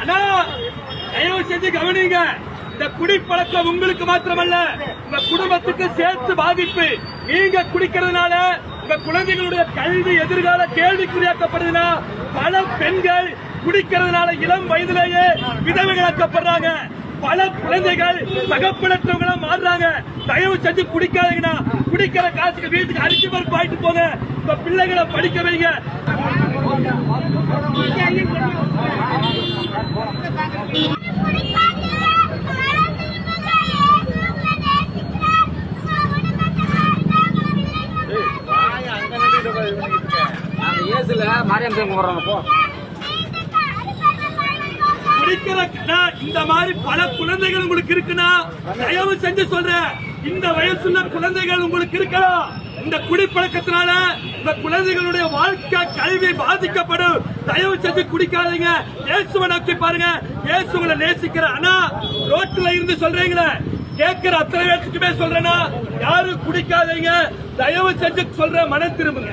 ஆனா தயவு செஞ்சு கவனிங்க, இந்த குடிப்பழக்கம் உங்களுக்கு மாத்திரமல்ல உங்க குடும்பத்துக்கு சேர்த்து பாதிப்பு. நீங்க குடிக்கிறதுனால உங்க குழந்தைகளுடைய கல்வி எதிர்கால கேள்விக்குறியாக்கப்படுதுன்னா பல பெண்கள் குடிக்கிறதுனால இளம் வயதிலேயே விதவைகளாக்கப்படுறாங்க. பல குழந்தைகள் தகப்பனற்றவங்களா மாறுறாங்க. தயவு செஞ்சு குடிக்காதீங்கன்னா குடிக்கிற காசுக்கு வீட்டுக்கு அரிசி பருப்பு ஆயிட்டு போங்க. உங்க பிள்ளைகளை படிக்க வைங்க. இந்த மாதிரி பல குழந்தைகள் உங்களுக்கு இருக்குன்னா தயவு செஞ்சு சொல்றேன், இந்த வயசுல குழந்தைகள் உங்களுக்கு இருக்கலாம். இந்த குடிப்பழக்கத்தினால இந்த குழந்தைகளுடைய வாழ்க்கை கல்வி பாதிக்கப்படும். தயவு செஞ்சு குடிக்காதீங்க. இயேசுவை நோக்கி பாருங்க. இயேசு உங்களை நேசிக்கிற. ஆனா ரோட்ல இருந்து சொல்றீங்களே, கேட்கிற அத்தனை பேருக்குமே சொல்றேன்னா யாரும் குடிக்காதீங்க. தயவு செஞ்சு சொல்ற, மனம் திரும்புங்க.